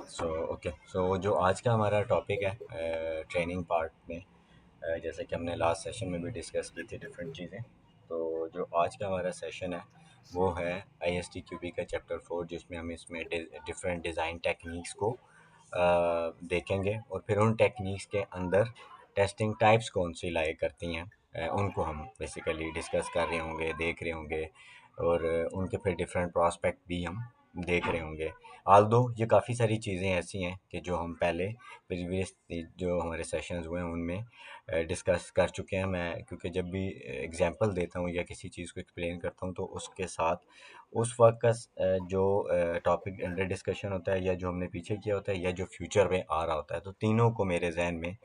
सो जो आज का हमारा टॉपिक है ट्रेनिंग पार्ट में, जैसे कि हमने लास्ट सेशन में भी डिस्कस की थी डिफरेंट चीज़ें। तो जो आज का हमारा सेशन है वो है ISTQB का चैप्टर 4, जिसमें हम इसमें डिफरेंट डिज़ाइन टेक्निक्स को देखेंगे और फिर उन टेक्निक्स के अंदर टेस्टिंग टाइप्स कौन सी लाई करती हैं, उनको हम बेसिकली डिस्कस कर रहे होंगे, देख रहे होंगे। और उनके फिर डिफरेंट प्रॉस्पेक्ट भी हम देख रहे होंगे। आल्दो ये काफ़ी सारी चीज़ें ऐसी हैं कि जो हम पहले प्रीवियस जो हमारे सेशंस हुए हैं उनमें डिस्कस कर चुके हैं। मैं क्योंकि जब भी एग्जांपल देता हूँ या किसी चीज़ को एक्सप्लेन करता हूँ तो उसके साथ उस वक्त का जो टॉपिक अंडर डिस्कशन होता है या जो हमने पीछे किया होता है या जो फ्यूचर में आ रहा होता है, तो तीनों को मेरे जहन में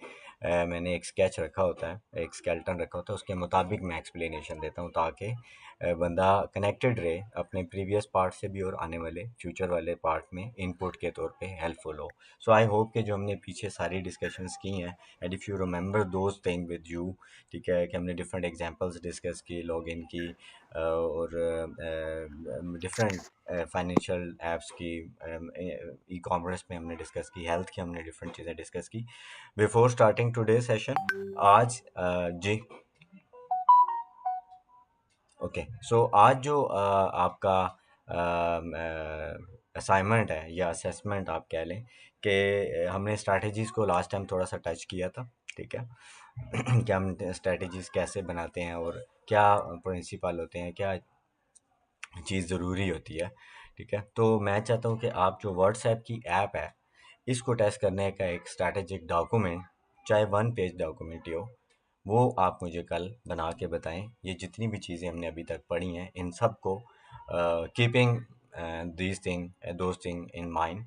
मैंने एक स्केच रखा होता है, एक स्केलेटन रखा होता है, उसके मुताबिक मैं एक्सप्लेनेशन देता हूँ ताकि बंदा कनेक्टेड रहे अपने प्रीवियस पार्ट से भी और आने वाले फ्यूचर वाले पार्ट में इनपुट के तौर पे हेल्पफुल हो। सो आई होप कि जो हमने पीछे सारी डिस्कशंस की हैं, and if you remember those thing with you, ठीक है, कि हमने डिफरेंट एग्जांपल्स डिस्कस की, लॉगिन की और डिफरेंट फाइनेंशियल एप्स की, ई कॉमर्स में हमने डिस्कस की, हेल्थ की हमने डिफरेंट चीज़ें डिस्कस की। बिफोर स्टार्टिंग टुडे सेशन, आज जी ओके, सो आज जो आपका असाइनमेंट है या असेसमेंट आप कह लें कि हमने स्ट्रैटेजीज़ को लास्ट टाइम थोड़ा सा टच किया था, ठीक है। कि हम स्ट्रैटेजीज़ कैसे बनाते हैं और क्या प्रिंसिपल होते हैं, क्या चीज़ ज़रूरी होती है, ठीक है। तो मैं चाहता हूँ कि आप जो व्हाट्सएप की ऐप है इसको टेस्ट करने का एक स्ट्रैटेजिक डॉक्यूमेंट, चाहे 1 पेज डॉक्यूमेंट ही हो, वो आप मुझे कल बना के बताएं। ये जितनी भी चीज़ें हमने अभी तक पढ़ी हैं इन सब को keeping these thing those thing in mind,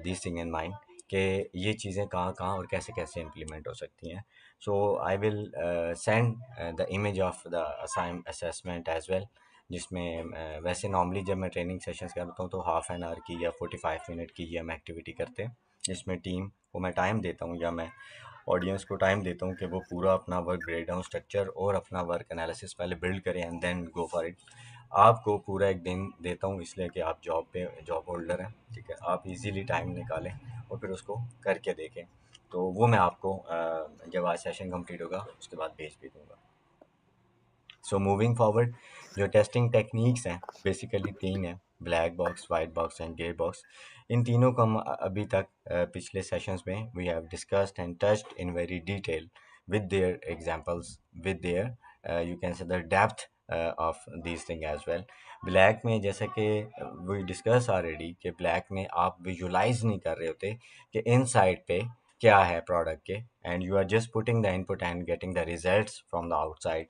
these thing in mind, कि ये चीज़ें कहाँ कहाँ और कैसे कैसे इम्प्लीमेंट हो सकती हैं। So I will send the image of the assign assessment as well, जिसमें वैसे नॉर्मली जब मैं ट्रेनिंग सेशंस करता हूँ तो हाफ एन आवर की या 45 मिनट की ही हम एक्टिविटी करते हैं, जिसमें टीम को मैं टाइम देता हूँ या मैं ऑडियंस को टाइम देता हूँ कि वो पूरा अपना वर्क ब्रेकडाउन स्ट्रक्चर और अपना वर्क एनालिसिस पहले बिल्ड करें and then go for it. आपको पूरा एक दिन देता हूँ इसलिए कि आप जॉब होल्डर हैं, ठीक है, आप इजीली टाइम निकालें और फिर उसको करके देखें। तो वो मैं आपको जब आज सेशन कंप्लीट होगा उसके बाद भेज भी दूँगा। सो मूविंग फॉरवर्ड, जो टेस्टिंग टेक्निक्स हैं बेसिकली 3 हैं: black box, white box and grey box. इन तीनों को हम अभी तक पिछले सेशंस में we have discussed and touched in very detail with their examples, with their you can say the depth of these thing as well. Black में जैसा कि वी डिस्कस ऑलरेडी कि ब्लैक में आप विजुलाइज नहीं कर रहे होते कि इनसाइड पे क्या है प्रोडक्ट के, and you are just putting the input and getting the results from the outside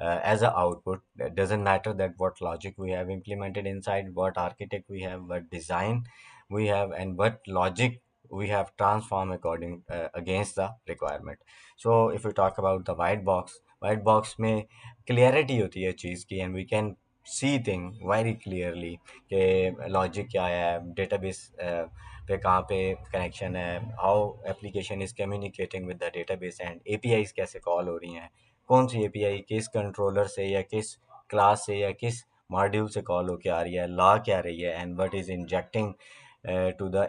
as a output. It doesn't matter that what logic we have implemented inside, what architect we have, what design we have, and what logic we have transformed according against the requirement. So if we talk about the white box में clarity होती है चीज़ की, and we can see thing very clearly कि logic क्या है, database पे कहाँ पे connection है, how application is communicating with the database, and APIs कैसे कॉल हो रही हैं, कौन सी एपीआई किस कंट्रोलर से या किस क्लास से या किस मॉड्यूल से कॉल होके आ रही है, ला क्या रही है, and what is injecting to the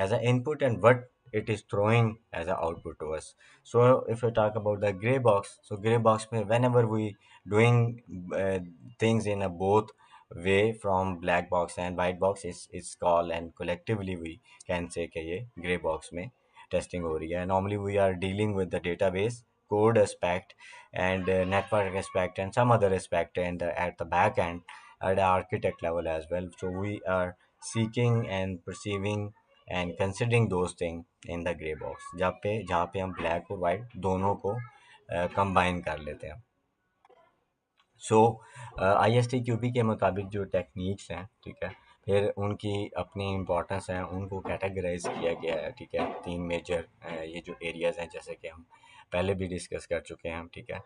as an input and what it is throwing as an output to us. So if we talk about the gray box, so gray box में whenever we doing things in a both way from black box and white box is called, and collectively we can say कि ये gray box में testing हो रही है. Normally we are dealing with the database code aspect and network aspect and some other aspect, and at the back end at the architect level as well. So we are seeking and perceiving and considering those things in the gray box, जहाँ पे हम black और white दोनों को combine कर लेते हैं। सो ISTQB के मुताबिक जो टेक्निक्स हैं, ठीक है, फिर उनकी अपनी इम्पोर्टेंस है, उनको कैटेगराइज किया गया है, ठीक है, 3 मेजर ये जो एरियाज़ हैं, जैसे कि हम पहले भी डिस्कस कर चुके हैं, ठीक है।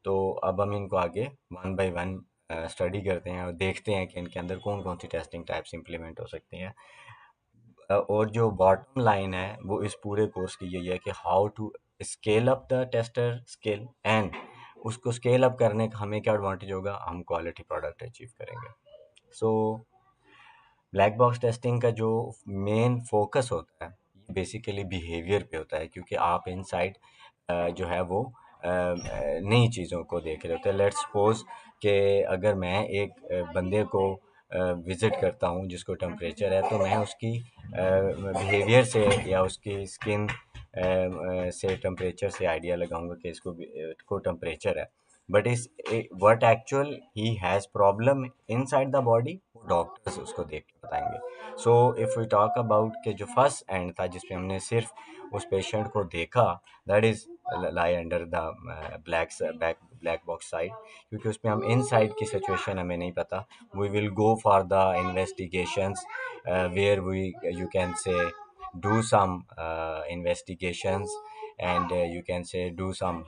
तो अब हम इनको आगे 1 बाय 1 स्टडी करते हैं और देखते हैं कि इनके अंदर कौन कौन सी टेस्टिंग टाइप्स इंप्लीमेंट हो सकती हैं। और जो बॉटम लाइन है वो इस पूरे कोर्स की यही है कि how to scale up the tester skill, and उसको स्केल अप करने का हमें क्या एडवांटेज होगा, हम क्वालिटी प्रोडक्ट अचीव करेंगे। सो ब्लैक बॉक्स टेस्टिंग का जो मेन फोकस होता है बेसिकली बिहेवियर पे होता है, क्योंकि आप इनसाइड जो है वो नई चीज़ों को देख रहे होते हैं। लेट्स सपोज कि अगर मैं एक बंदे को विज़िट करता हूँ जिसको टेम्परेचर है, तो मैं उसकी बिहेवियर से या उसकी स्किन से टेम्परेचर से आइडिया लगाऊंगा कि इसको टेम्परेचर है। But is what actual he has problem inside the body, doctors उसको देख के बताएंगे। So if we talk about के जो फर्स्ट एंड था जिसमें हमने सिर्फ उस पेशेंट को देखा, that is lie under the black box side, क्योंकि उसमें हम इन साइड की सिचुएशन हमें नहीं पता। We will go for the investigations where we you can say do some investigations, and you can say do some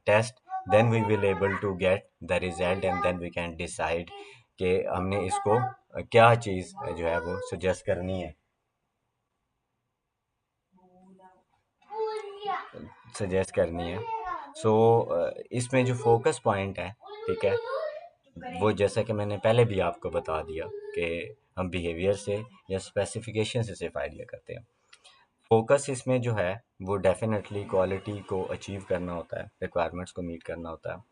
test, then we will able to get the result, and then we can decide कि हमने इसको क्या चीज़ जो है वो suggest करनी है, suggest करनी है। सो इसमें जो फोकस पॉइंट है, ठीक है, वो जैसा कि मैंने पहले भी आपको बता दिया कि हम बिहेवियर से या स्पेसिफिकेशन से सिर्फ आइडिया करते हैं। फोकस इसमें जो है वो डेफिनेटली क्वालिटी को अचीव करना होता है, रिक्वायरमेंट्स को मीट करना होता है।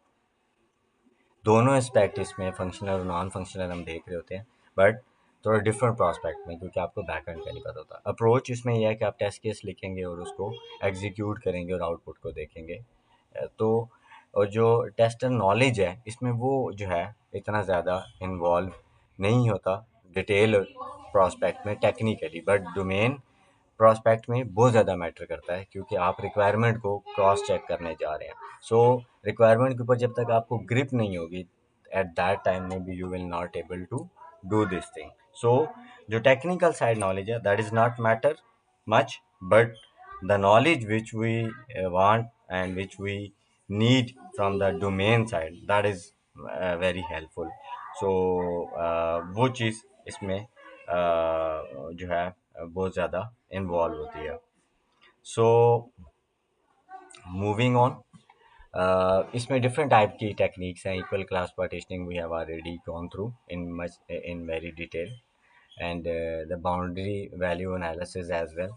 दोनों एस्पेक्ट इसमें फंक्शनल और नॉन फंक्शनल हम देख रहे होते हैं, बट थोड़ा डिफरेंट प्रोस्पेक्ट में, क्योंकि आपको बैक एंड का नहीं पता होता। अप्रोच इसमें यह है कि आप टेस्ट केस लिखेंगे और उसको एग्जीक्यूट करेंगे और आउटपुट को देखेंगे। तो और जो टेस्टर नॉलेज है इसमें वो जो है इतना ज़्यादा इन्वॉल्व नहीं होता डिटेल प्रोस्पेक्ट में टेक्निकली, बट डोमेन प्रोस्पेक्ट में बहुत ज़्यादा मैटर करता है, क्योंकि आप रिक्वायरमेंट को क्रॉस चेक करने जा रहे हैं। सो रिक्वायरमेंट के ऊपर जब तक आपको ग्रिप नहीं होगी, एट दैट टाइम में be you will not able to do this thing. So जो टेक्निकल साइड नॉलेज है that is not matter much, but the knowledge which we want and which we need from the domain side, that is very helpful. So वो चीज़ इसमें जो है बहुत ज़्यादा involve होती है। सो मूविंग ऑन, इसमें डिफरेंट टाइप की टेक्निक्स हैं। Equal class partitioning we have already gone through in very detail, and the boundary value analysis as well.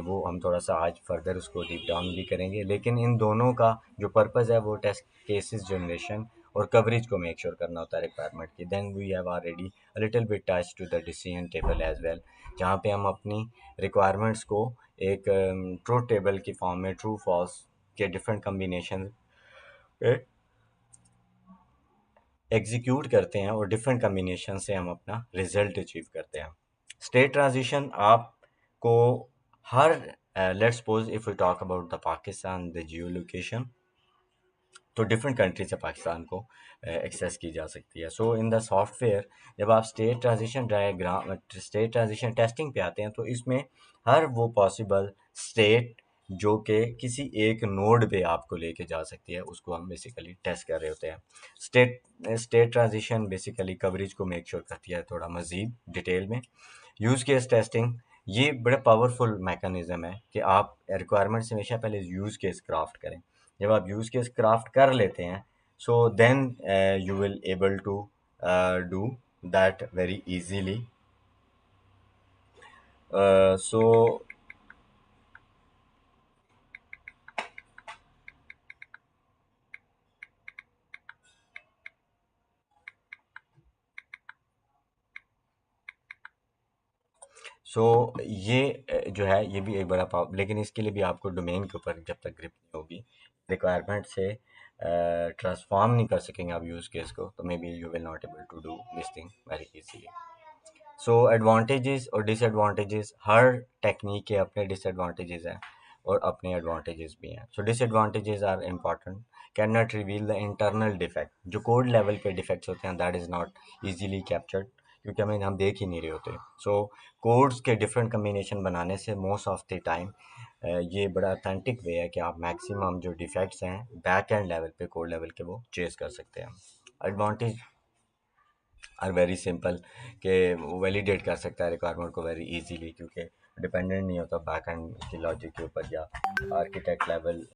वो हम थोड़ा सा आज फर्दर उसको डीप डाउन भी करेंगे, लेकिन इन दोनों का जो पर्पज़ है वो टेस्ट केसेस जनरेशन और कवरेज को मेक श्योर करना होता है रिक्वायरमेंट की। Then we have already a little bit touch to the decision table as well, जहाँ पे हम अपनी रिक्वायरमेंट्स को एक ट्रूथ टेबल की फॉर्म में ट्रू फॉल्स के डिफरेंट कम्बिनेशन पे एग्जीक्यूट करते हैं और डिफरेंट कम्बिनेशन से हम अपना रिजल्ट अचीव करते हैं। स्टेट ट्रांजिशन आपको हर let's suppose if you talk about the Pakistan, the geolocation, तो डिफरेंट कंट्री से पाकिस्तान को एक्सेस की जा सकती है। सो इन द सॉफ्टवेयर जब आप स्टेट ट्रांजिशन टेस्टिंग पे आते हैं, तो इसमें हर वो पॉसिबल स्टेट जो कि किसी एक नोड पे आपको लेके जा सकती है उसको हम बेसिकली टेस्ट कर रहे होते हैं। State state transition basically coverage को मेक श्योर करती है थोड़ा मज़ीद डिटेल में। यूज़ केस टेस्टिंग ये बड़ा पावरफुल मैकेनिज्म है कि आप रिक्वायरमेंट से हमेशा पहले यूज़ केस क्राफ्ट करें। जब आप यूज़ केस क्राफ्ट कर लेते हैं, so then you will able to do that very easily. So so ये जो है ये भी एक बड़ा पाव, लेकिन इसके लिए भी आपको डोमेन के ऊपर जब तक ग्रिप नहीं होगी, रिक्वायरमेंट से ट्रांसफॉर्म नहीं कर सकेंगे आप यूज़ केस को, तो maybe you will not able to do this thing very easily. So advantages और डिसएडवांटेजेस, हर टेक्निक के अपने डिसएडवांटेजेस हैं और अपने एडवांटेजेस भी हैं। So disadvantages are important, can not reveal the internal defect. जो कोड लेवल पे डिफेक्ट्स होते हैं that is not easily captured, क्योंकि हम देख ही नहीं रहे होते। सो कोड्स के डिफरेंट कम्बिनेशन बनाने से मोस्ट ऑफ द टाइम ये बड़ा अथेंटिक वे है कि आप मैक्सिमम जो डिफेक्ट्स हैं बैक एंड लेवल पे कोड लेवल के वो चेस कर सकते हैं। एडवांटेज आर वेरी सिंपल कि वो वैलिडेट कर सकता है रिक्वायरमेंट को वेरी इजीली, क्योंकि डिपेंडेंट नहीं होता बैक एंड की लॉजिक के ऊपर या आर्किटेक्ट लेवल